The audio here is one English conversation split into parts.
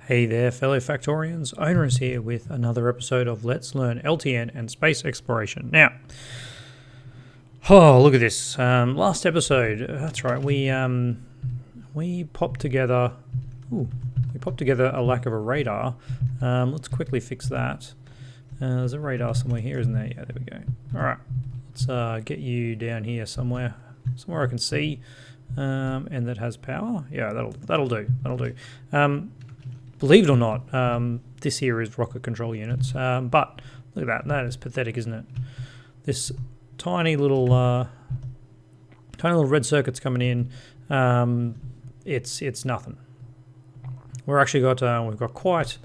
Hey there, fellow Factorians. Owners here with another episode of Let's Learn LTN and Space Exploration. Now, look at this. Last episode, that's right, we popped together. We popped together a lack of a radar. Let's quickly fix that. There's a radar somewhere here, isn't there? Yeah, there we go. All right, let's get you down here somewhere I can see, and that has power. Yeah, that'll do. Believe it or not, this here is rocket control units. But look at that. That is pathetic, isn't it? This tiny little red circuit's coming in. It's nothing. We've got quite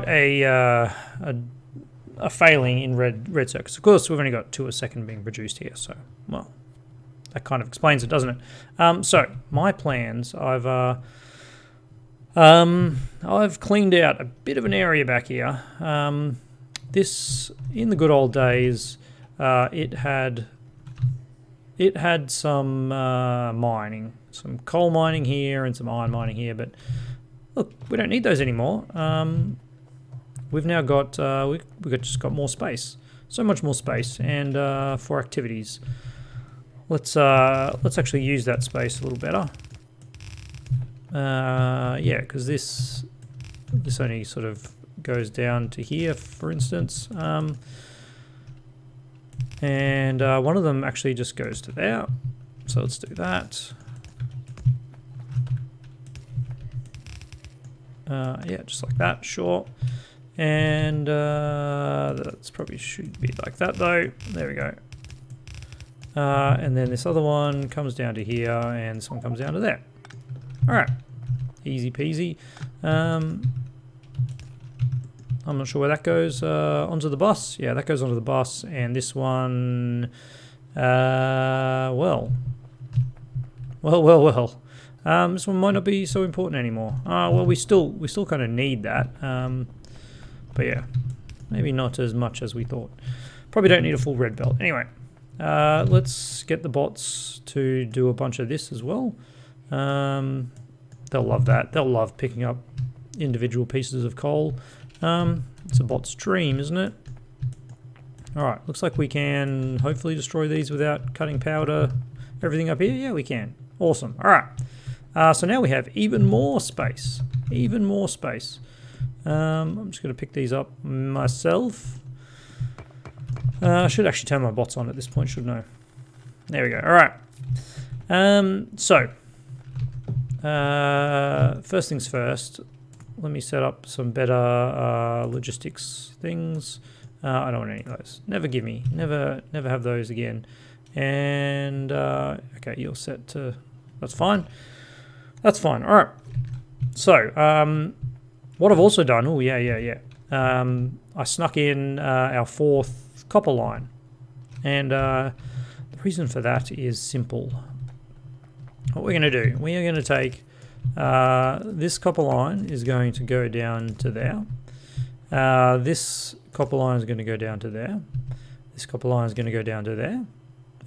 a failing in red circuits. Of course, we've only got 2 a second being produced here, so well, that kind of explains it, doesn't it? So my plans, I've cleaned out a bit of an area back here. This, in the good old days, it had some mining, some coal mining here and some iron mining here, but look, we don't need those anymore. We've now got we've just got more space, so much more space, and for activities, let's actually use that space a little better. Yeah, because this only sort of goes down to here, for instance, and one of them actually just goes to there. So let's do that. Yeah, just like that, sure. And that's probably should be like that though. There we go. And then this other one comes down to here, and this one comes down to there. All right, easy peasy. I'm not sure where that goes. Onto the bus. Yeah, that goes onto the bus. And this one, well. This one might not be so important anymore. Well, we still kind of need that. But yeah, maybe not as much as we thought. Probably don't need a full red belt. Anyway, let's get the bots to do a bunch of this as well. They'll love that. They'll love picking up individual pieces of coal. It's a bot's dream, isn't it? Alright, looks like we can hopefully destroy these without cutting power to everything up here. Yeah, we can. Awesome. Alright. So now we have even more space. Even more space. I'm just going to pick these up myself. I should actually turn my bots on at this point, shouldn't I? There we go. Alright. First things first, let me set up some better logistics things. I don't want any of those. Never have those again. And okay, you're set to. That's fine. All right. So what I've also done. Oh yeah. I snuck in our 4th copper line, and the reason for that is simple. What we're going to do, we are going to take this copper line is going to go down to there. This copper line is going to go down to there. This copper line is going to go down to there.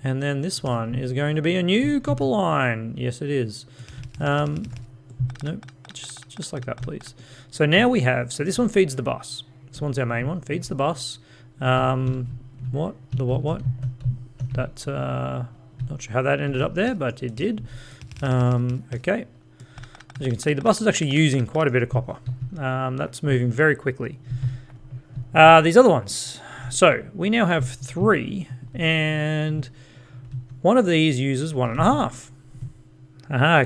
And then this one is going to be a new copper line. Yes, it is. Nope, just like that, please. So now we have, so this one feeds the bus. This one's our main one, feeds the bus. What? That's, not sure how that ended up there, but it did. Okay. As you can see, the bus is actually using quite a bit of copper. That's moving very quickly. These other ones. So we now have 3, and one of these uses 1.5. I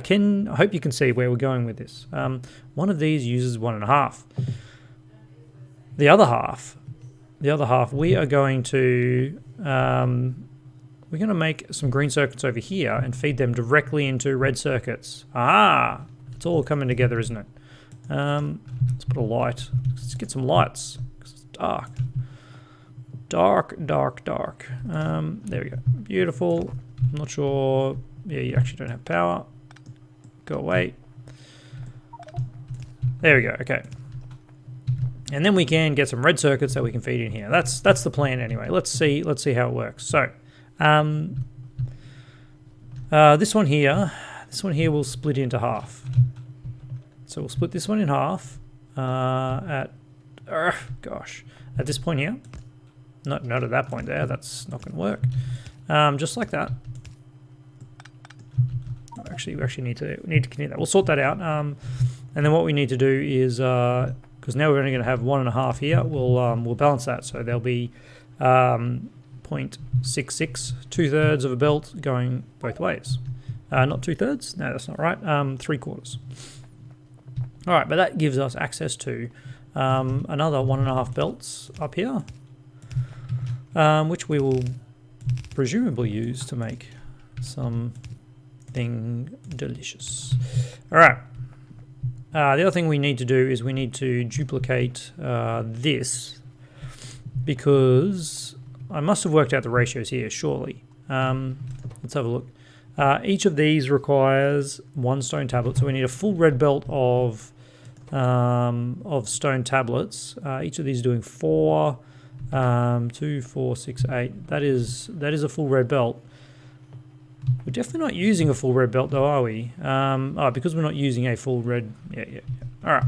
hope you can see where we're going with this. One of these uses 1.5. The other half, we are going to we're going to make some green circuits over here and feed them directly into red circuits. It's all coming together, isn't it? Let's put a light. Let's get some lights, because it's dark. Dark. There we go. Beautiful. I'm not sure. Yeah, you actually don't have power. Go away. There we go. Okay. And then we can get some red circuits that we can feed in here. That's the plan anyway. Let's see how it works. So, this one here will split into half. so we'll split this one in half at this point here. Not at that point there. That's not going to work. Just like that. Actually, we actually need to connect that. We'll sort that out. And then what we need to do is, because now we're only going to have 1.5 here, we'll balance that. So there'll be 0.66, 2/3 of a belt going both ways. Not 2/3. No, that's not right. 3/4. All right, but that gives us access to another 1.5 belts up here, which we will presumably use to make something delicious. All right. The other thing we need to do is we need to duplicate this, because I must have worked out the ratios here, surely. Let's have a look. Each of these requires 1 stone tablet, so we need a full red belt of stone tablets. Each of these doing 4, 2, 4, 6, 8. That is a full red belt. We're definitely not using a full red belt though, are we? Because we're not using a full red. Yeah. All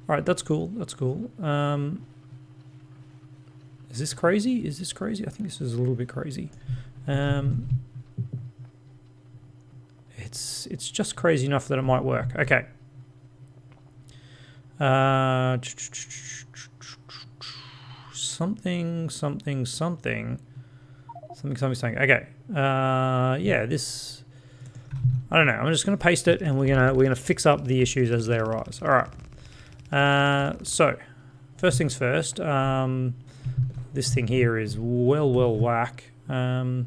right. That's cool. Is this crazy? I think this is a little bit crazy. It's just crazy enough that it might work. Okay. Something. Okay. Yeah, this. I don't know. I'm just going to paste it, and we're gonna fix up the issues as they arise. All right. So, first things first. This thing here is well whack. What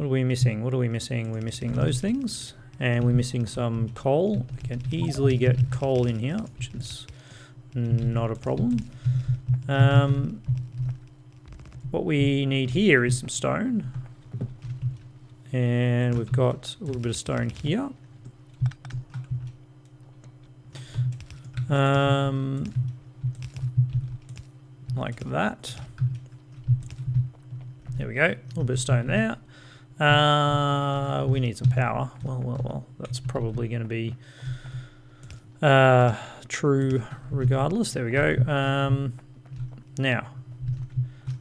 are we missing? We're missing those things, and we're missing some coal. We can easily get coal in here, which is not a problem. What we need here is some stone, and we've got a little bit of stone here. Like that. There we go. A little bit of stone there. We need some power. Well. That's probably going to be true regardless. There we go. Now,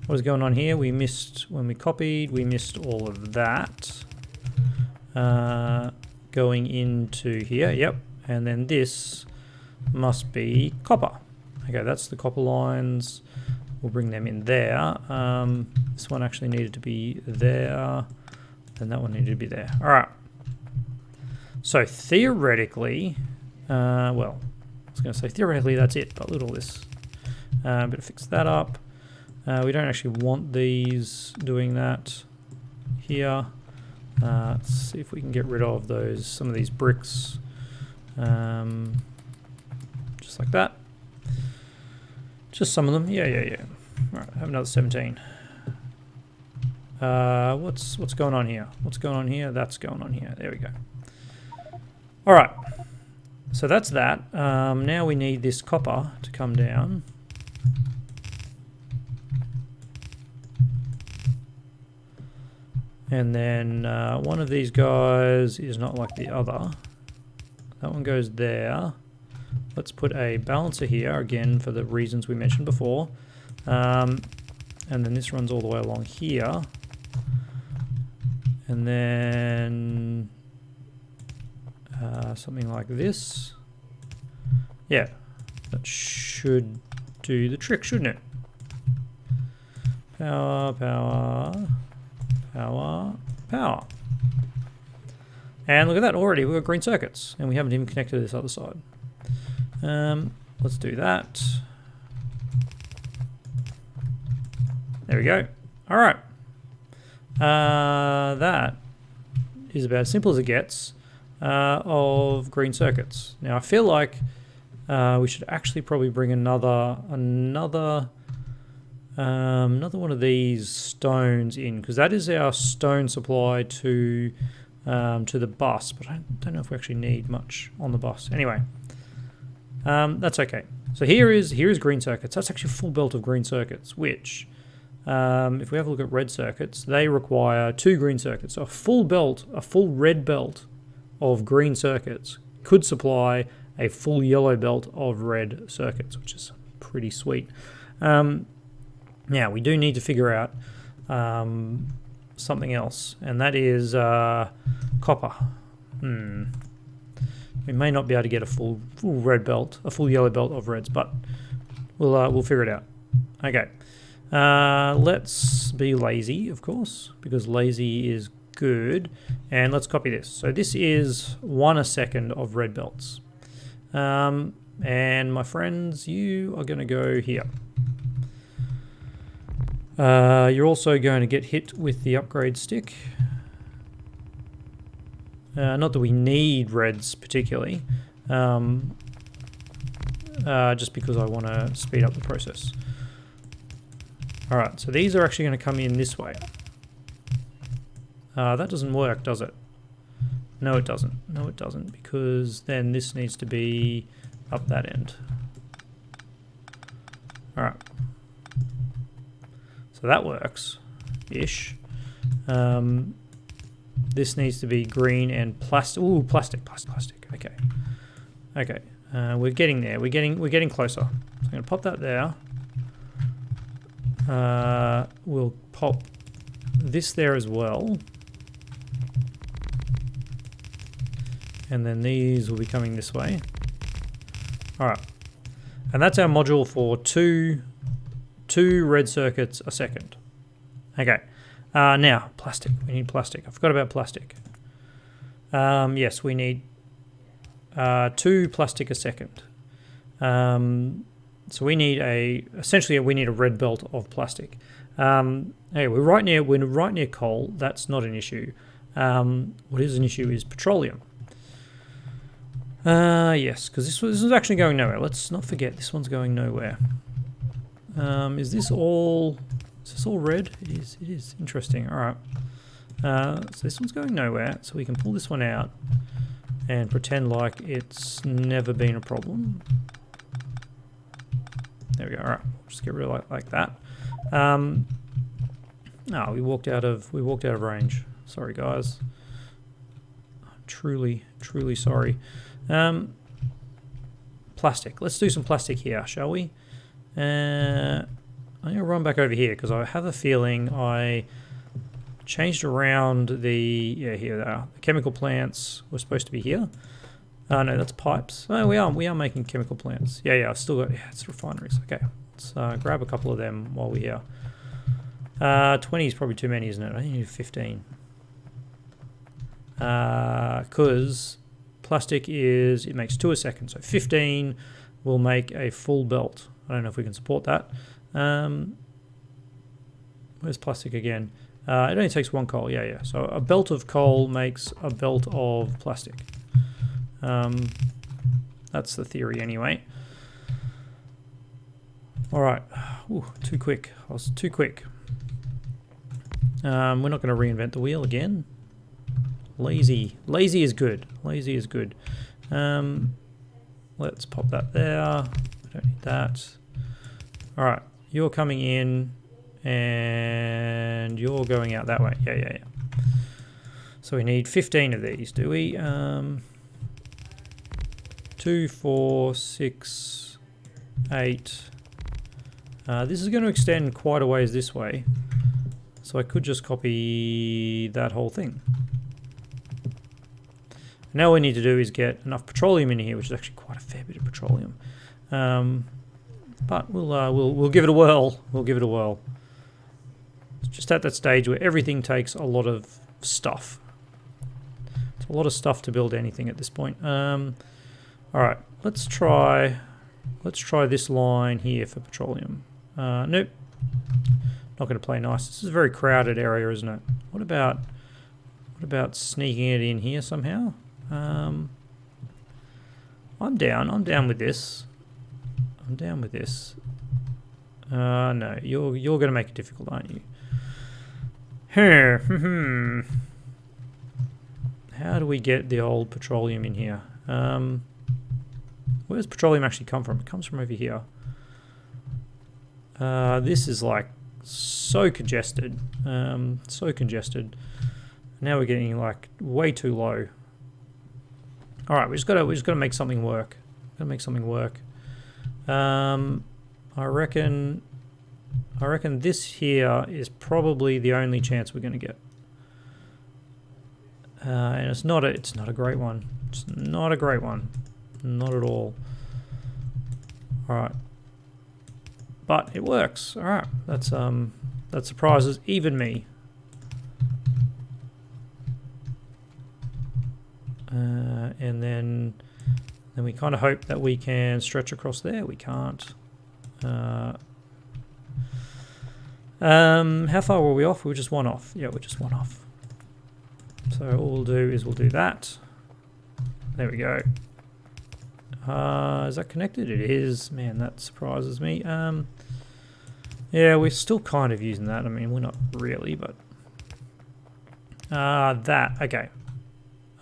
what is going on here? We missed, when we copied, we missed all of that. Going into here. Yep. And then this must be copper. Okay, that's the copper lines. We'll bring them in there. This one actually needed to be there. And that one needed to be there. All right. So theoretically, well, I was going to say theoretically that's it, but look at all this. Better fix that up. We don't actually want these doing that here. Let's see if we can get rid of some of these bricks. Just like that. Just some of them. Yeah. All right, have another 17. What's going on here? What's going on here? That's going on here. There we go. All right. So that's that. Now we need this copper to come down. And then one of these guys is not like the other. That one goes there. Let's put a balancer here, again, for the reasons we mentioned before. And then this runs all the way along here. And then something like this. Yeah, that should do the trick, shouldn't it? Power. And look at that, already we've got green circuits, and we haven't even connected to this other side. Let's do that. There we go. All right. That is about as simple as it gets of green circuits. Now I feel like we should actually probably bring another one of these stones in, because that is our stone supply to the bus. But I don't know if we actually need much on the bus. Anyway, that's okay. So here is green circuits. That's actually a full belt of green circuits, which if we have a look at red circuits, they require 2 green circuits. So a full red belt of green circuits could supply a full yellow belt of red circuits, which is pretty sweet. Now, we do need to figure out something else, and that is copper. We may not be able to get a full red belt, a full yellow belt of reds, but we'll figure it out. Okay, let's be lazy, of course, because lazy is good, and let's copy this. So this is 1 a second of red belts, and my friends, you are going to go here. You're also going to get hit with the upgrade stick. Not that we need reds particularly, just because I want to speed up the process. Alright, so these are actually going to come in this way. That doesn't work, does it? No, it doesn't. No, it doesn't, because then this needs to be up that end. Alright. So that works-ish. This needs to be green and plastic. Ooh, plastic. Okay. Okay. We're getting there. We're getting closer. So I'm going to pop that there. We'll pop this there as well. And then these will be coming this way. Alright. And that's our module for two red circuits a second. Okay. Now, plastic. We need plastic. I forgot about plastic. Yes, we need 2 plastic a second. So we need essentially we need a red belt of plastic. Hey, we're right near coal. That's not an issue. What is an issue is petroleum. Yes, because this was actually going nowhere. Let's not forget this one's going nowhere. Is this all red? It is. It is. Interesting. All right. So this one's going nowhere. So we can pull this one out and pretend like it's never been a problem. There we go. All right. Just get rid of like that. Oh, we walked out of range. Sorry, guys. I'm truly sorry. Plastic. Let's do some plastic here, shall we? I'm going to run back over here because I have a feeling I changed around here they are. The chemical plants were supposed to be here. No, that's pipes. Oh, we are making chemical plants. Yeah, I've still got, it's refineries. Okay, let's grab a couple of them while we're here. 20 is probably too many, isn't it? I need 15. Because plastic it makes 2 a second, so 15 will make a full belt. I don't know if we can support that. Where's plastic again? It only takes 1 coal. Yeah. So a belt of coal makes a belt of plastic. That's the theory anyway. All right. Ooh, too quick. I was too quick. We're not going to reinvent the wheel again. Lazy is good. Lazy is good. Let's pop that there. I don't need that. All right, you're coming in and you're going out that way. Yeah. So we need 15 of these, do we? 2, 4, 6, 8. This is going to extend quite a ways this way. So I could just copy that whole thing. Now all we need to do is get enough petroleum in here, which is actually quite a fair bit of petroleum. But we'll give it a whirl. We'll give it a whirl. It's just at that stage where everything takes a lot of stuff. It's a lot of stuff to build anything at this point. All right, let's try this line here for petroleum. Nope, not going to play nice. This is a very crowded area, isn't it? What about sneaking it in here somehow? I'm down with this. No, you're going to make it difficult, aren't you? How do we get the old petroleum in here? Where does petroleum actually come from? It comes from over here. This is like so congested. So congested. Now we're getting like way too low. All right, we just gotta make something work. Gotta make something work. I reckon this here is probably the only chance we're gonna get. And it's not a great one. It's not a great one. Not at all. All right. But it works. All right. That surprises even me. And then we kind of hope that we can stretch across there. We can't. How far were we off? We were just one off. Yeah, we're just one off. So all we'll do is we'll do that. There we go. Is that connected? It is. Man, that surprises me. Yeah, we're still kind of using that. I mean, we're not really, but... that. Okay.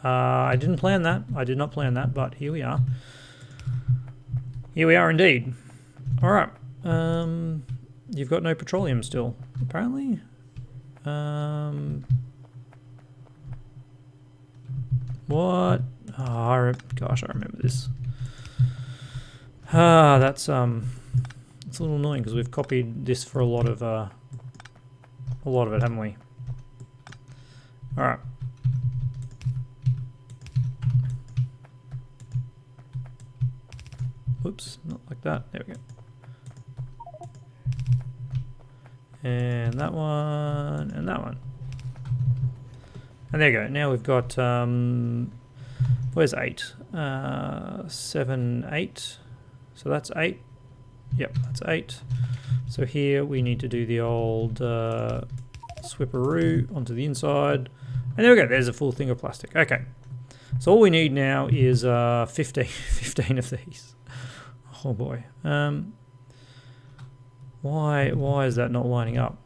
I didn't plan that. I did not plan that, but here we are. Here we are indeed. Alright. You've got no petroleum still, apparently. What? Oh, gosh, I remember this. That's it's a little annoying because we've copied this for a lot of it, haven't we? All right. Whoops, not like that. There we go. And that one, and that one. And there you go. Now we've got, where's 8? 7, 8. So that's 8. Yep, that's 8. So here we need to do the old swipperoo onto the inside. And there we go. There's a full thing of plastic. Okay. So all we need now is 15 of these. Oh boy. Why is that not lining up?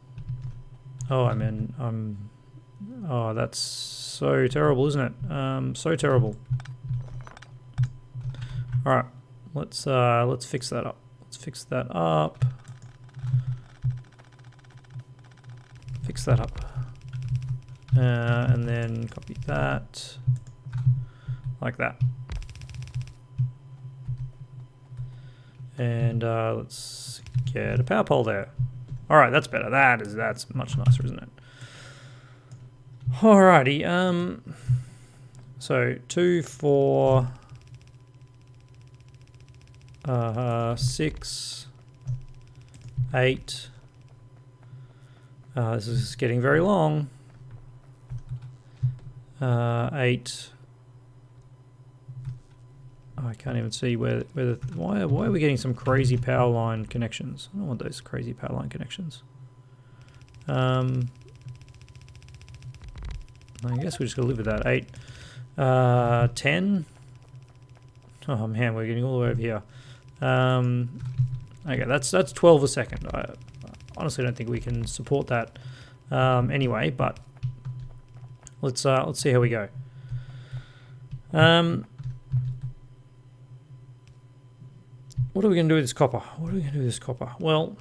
Oh, I mean, oh, that's so terrible, isn't it? So terrible. All right, let's fix that up. Let's fix that up. Fix that up. And then copy that like that. And let's get a power pole there. All right, that's better. That's much nicer, isn't it? Alrighty. So 2, 4, 6, 8. This is getting very long. 8. I can't even see why are we getting some crazy power line connections? I don't want those crazy power line connections. I guess we just gotta live with that. 8, 10. Oh man, we're getting all the way over here. Okay, that's 12 a second. I honestly don't think we can support that anyway, but let's see how we go. What are we going to do with this copper? What are we going to do with this copper? Well,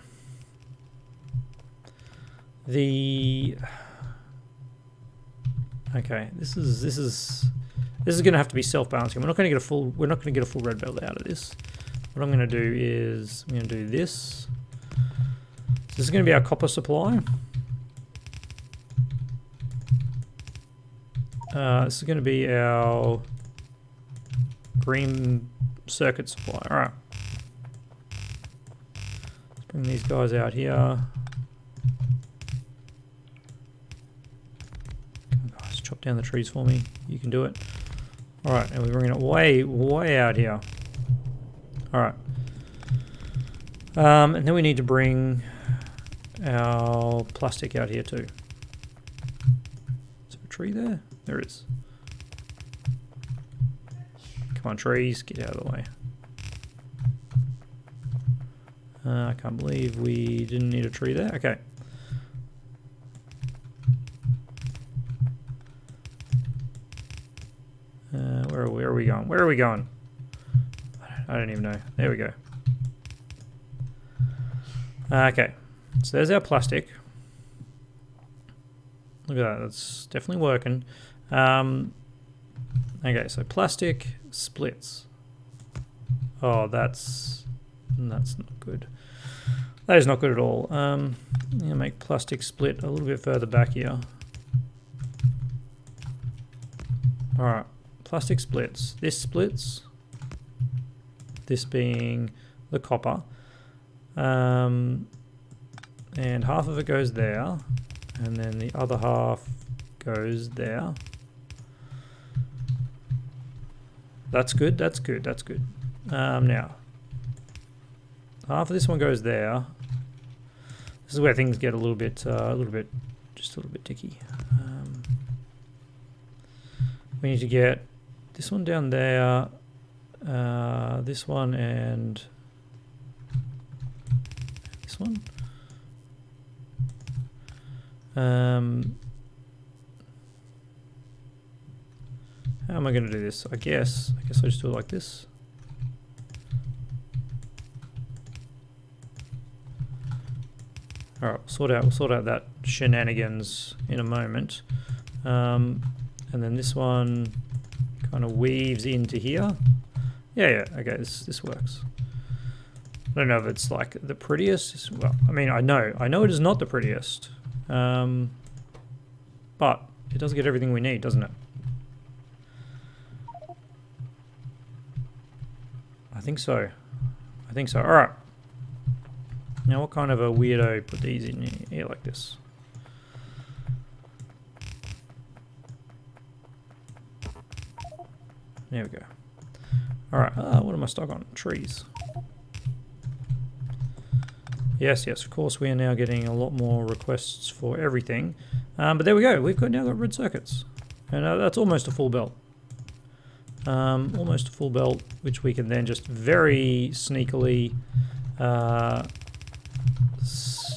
okay, this is going to have to be self-balancing. We're not going to get a full red belt out of this. What I'm going to do is I'm going to do this. So this is going to be our copper supply. This is going to be our green circuit supply. All right. Bring these guys out here. Come on, guys, chop down the trees for me. You can do it. All right, and we're bringing it way out here. All right. And then we need to bring our plastic out here too. Is there a tree there? There is. Come on, trees, get out of the way. I can't believe we didn't need a tree there. Okay. Where are we going? Where are we going? I don't even know. There we go. Okay. So there's our plastic. Look at that. That's definitely working. Okay, so plastic. splits. Oh, that's not good. That is not good at all. Make plastic split a little bit further back here. All right, plastic splits. This splits. This being the copper. And half of it goes there, and then the other half goes there. That's good, that's good, that's good. Now, half of this one goes there. This is where things get a little bit dicky. We need to get this one down there, this one and this one. How am I going to do this? I guess I just do it like this. All right, we'll sort out that shenanigans in a moment. And then this one kind of weaves into here. Yeah, okay, this works. I don't know if it's like the prettiest. Well, I mean, I know it is not the prettiest. But it does get everything we need, doesn't it? I think so. All right. Now, what kind of a weirdo put these in here like this? There we go. All right. What am I stuck on? Trees. Yes, of course, we are now getting a lot more requests for everything. But there we go. We've now got red circuits. And that's almost a full belt. Almost a full belt, which we can then just very sneakily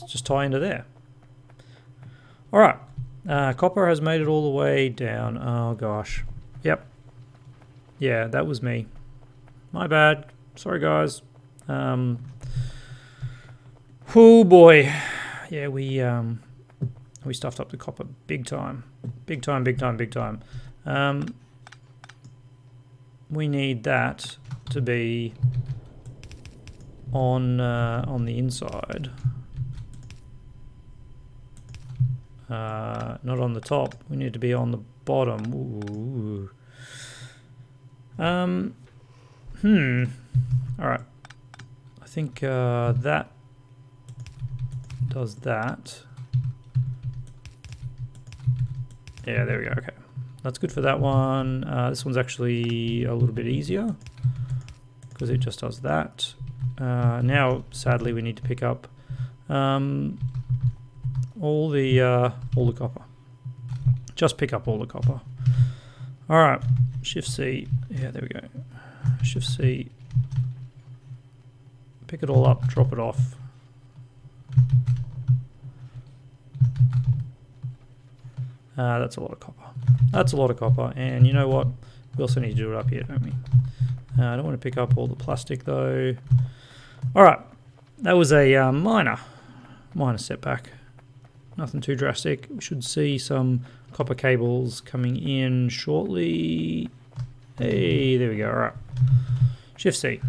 just tie into there. All right. Copper has made it all the way down. Oh, gosh. Yep. Yeah, that was me. My bad. Sorry, guys. Oh boy, yeah, we stuffed up the copper big time. We need that to be on the inside, not on the top. We need to be on the bottom. Ooh. All right. I think that does that. Yeah, there we go. Okay, that's good for that one. This one's actually a little bit easier because it just does that. Now, sadly, we need to pick up all the copper. Just pick up all the copper. All right, Shift C. Yeah, there we go. Shift C. Pick it all up, drop it off. That's a lot of copper. That's a lot of copper. And you know what? We also need to do it up here, don't we? I don't want to pick up all the plastic though. All right. That was a minor setback. Nothing too drastic. We should see some copper cables coming in shortly. Hey, there we go. All right. Shift C.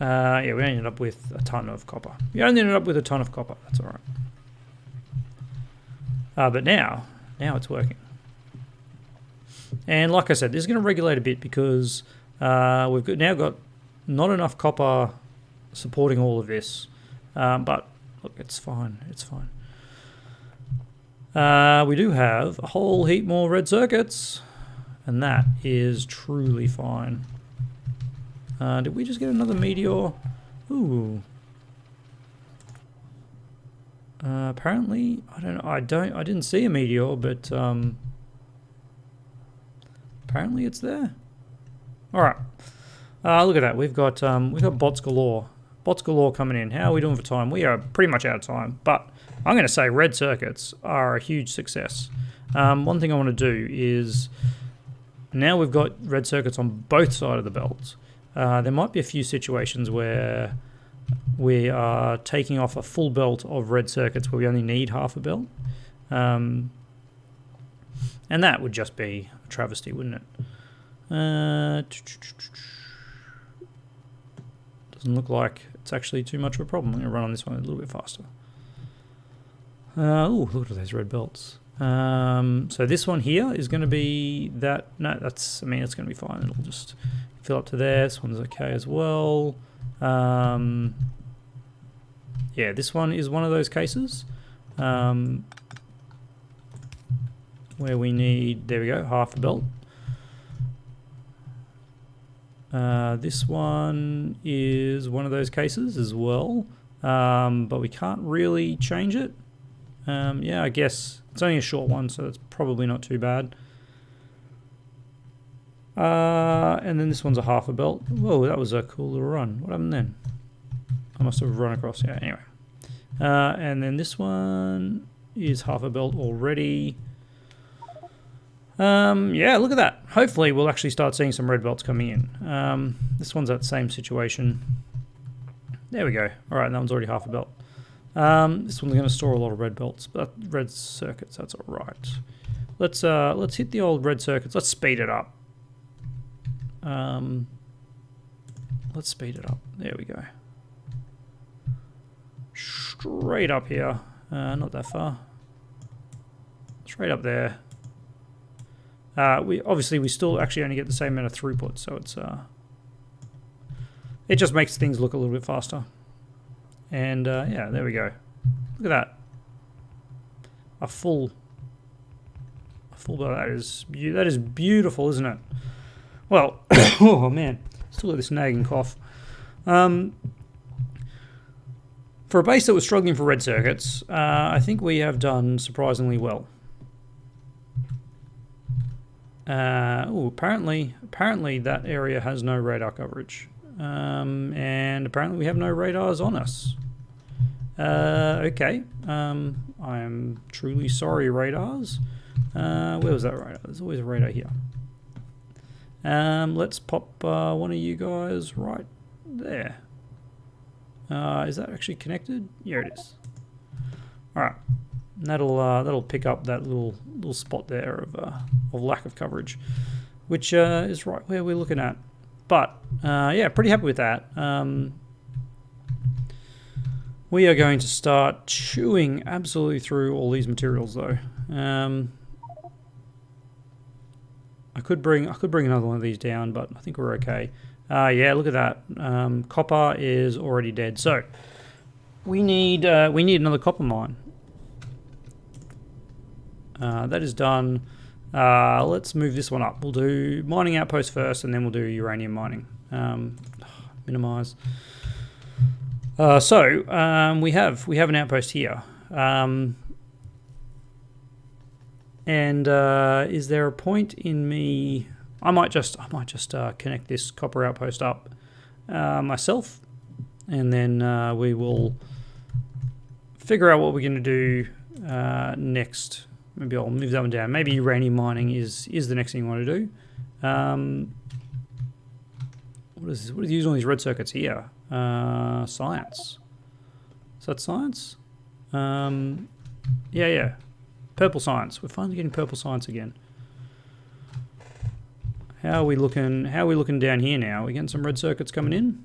Yeah, we ended up with a ton of copper. That's all right. But now it's working. And like I said, this is going to regulate a bit because we've now got not enough copper supporting all of this. But look, it's fine. We do have a whole heap more red circuits, and that is truly fine. Did we just get another meteor? Ooh. Apparently, I don't know. I didn't see a meteor, but apparently it's there. All right. Look at that. We've got bots galore. Bots galore coming in. How are we doing for time? We are pretty much out of time, but I'm going to say red circuits are a huge success. One thing I want to do is now we've got red circuits on both sides of the belt. There might be a few situations where we are taking off a full belt of red circuits where we only need half a belt. And that would just be a travesty, wouldn't it? Doesn't look like it's actually too much of a problem. I'm going to run on this one a little bit faster. Oh, look at those red belts. So this one here is going to be that. No, that's, I mean, it's going to be fine. It'll just fill up to there. This one's okay as well. Yeah, this one is one of those cases where we need, there we go, half a belt. This one is one of those cases as well, but we can't really change it. Yeah, I guess it's only a short one, so it's probably not too bad. And then this one's a half a belt. Whoa, that was a cool little run. What happened then? I must have run across. Yeah, anyway. And then this one is half a belt already. Yeah, look at that. Hopefully we'll actually start seeing some red belts coming in. This one's that same situation. There we go. All right, that one's already half a belt. This one's going to store a lot of red belts, but red circuits, that's all right. Let's hit the old red circuits. Let's speed it up. Let's speed it up. There we go. Straight up here. Not that far. Straight up there. We still actually only get the same amount of throughput, so it's it just makes things look a little bit faster. And yeah, there we go. Look at that. A full belt. That is beautiful, isn't it? Well, oh man, still got this nagging cough. For a base that was struggling for red circuits, I think we have done surprisingly well. Apparently that area has no radar coverage. And apparently we have no radars on us. Okay. I am truly sorry, radars. Where was that radar? There's always a radar here. Let's pop one of you guys right there. Is that actually connected? Yeah, it is. All right. That'll pick up that little spot there of lack of coverage, which is right where we're looking at. But yeah, pretty happy with that. We are going to start chewing absolutely through all these materials, though. I could bring another one of these down, but I think we're okay. Yeah, look at that. Copper is already dead, so we need another copper mine. That is done. Let's move this one up. We'll do mining outpost first, and then we'll do uranium mining. Minimize. So we have an outpost here. And is there a point in me? I might just connect this copper outpost up myself, and then we will figure out what we're going to do next. Maybe I'll move that one down. Maybe uranium mining is the next thing you want to do. What is this? What are you using all these red circuits here? Science. Is that science? Yeah. Purple science. We're finally getting purple science again. How are we looking? How are we looking down here now? Are we getting some red circuits coming in?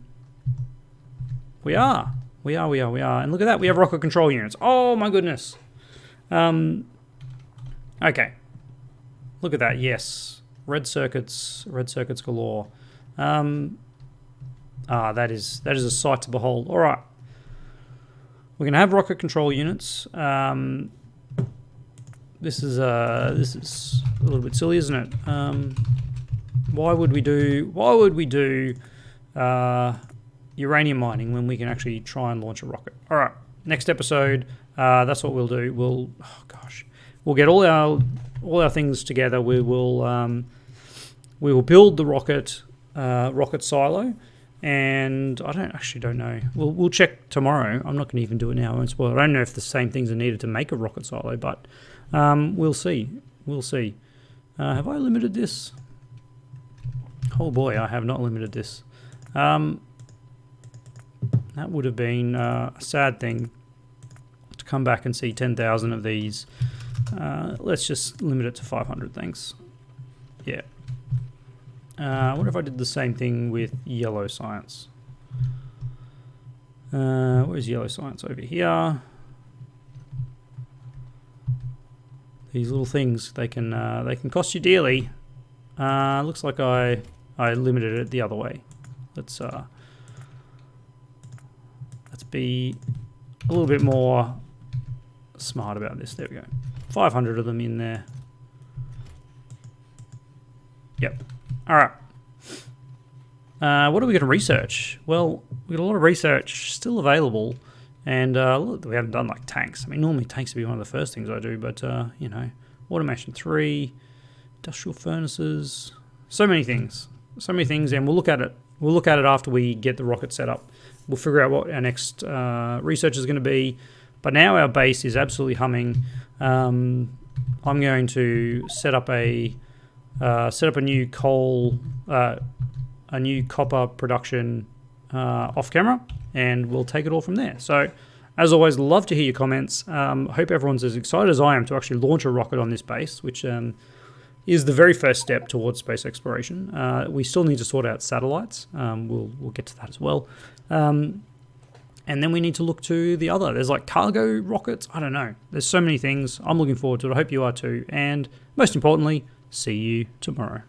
We are. And look at that. We have rocket control units. Oh my goodness. Okay. Look at that. Yes. Red circuits galore. That is a sight to behold. All right. We're going to have rocket control units. This is a little bit silly, isn't it? Why would we do uranium mining when we can actually try and launch a rocket? All right. Next episode, that's what we'll do. We'll get all our things together. We will build the rocket silo, and I don't know. We'll check tomorrow. I'm not going to even do it now. I won't spoil it. I don't know if the same things are needed to make a rocket silo, but we'll see. Have I limited this? Oh boy, I have not limited this. That would have been a sad thing to come back and see 10,000 of these. Let's just limit it to 500, thanks. Yeah. I wonder if I did the same thing with yellow science. Where's yellow science? Over here. These little things, they can cost you dearly. Looks like I limited it the other way. Let's be a little bit more smart about this. There we go. 500 of them in there. Yep. All right. What are we going to research? Well, we've got a lot of research still available, and we haven't done like tanks. I mean, normally tanks would be one of the first things I do, but you know, automation 3, industrial furnaces, so many things, and we'll look at it. We'll look at it after we get the rocket set up. We'll figure out what our next research is going to be. But now our base is absolutely humming. I'm going to set up a new copper production off camera, and we'll take it all from there. So, as always, love to hear your comments. Hope everyone's as excited as I am to actually launch a rocket on this base, which is the very first step towards space exploration. We still need to sort out satellites. We'll get to that as well. And then we need to look to the other. There's like cargo rockets. I don't know. There's so many things. I'm looking forward to it. I hope you are too. And most importantly, see you tomorrow.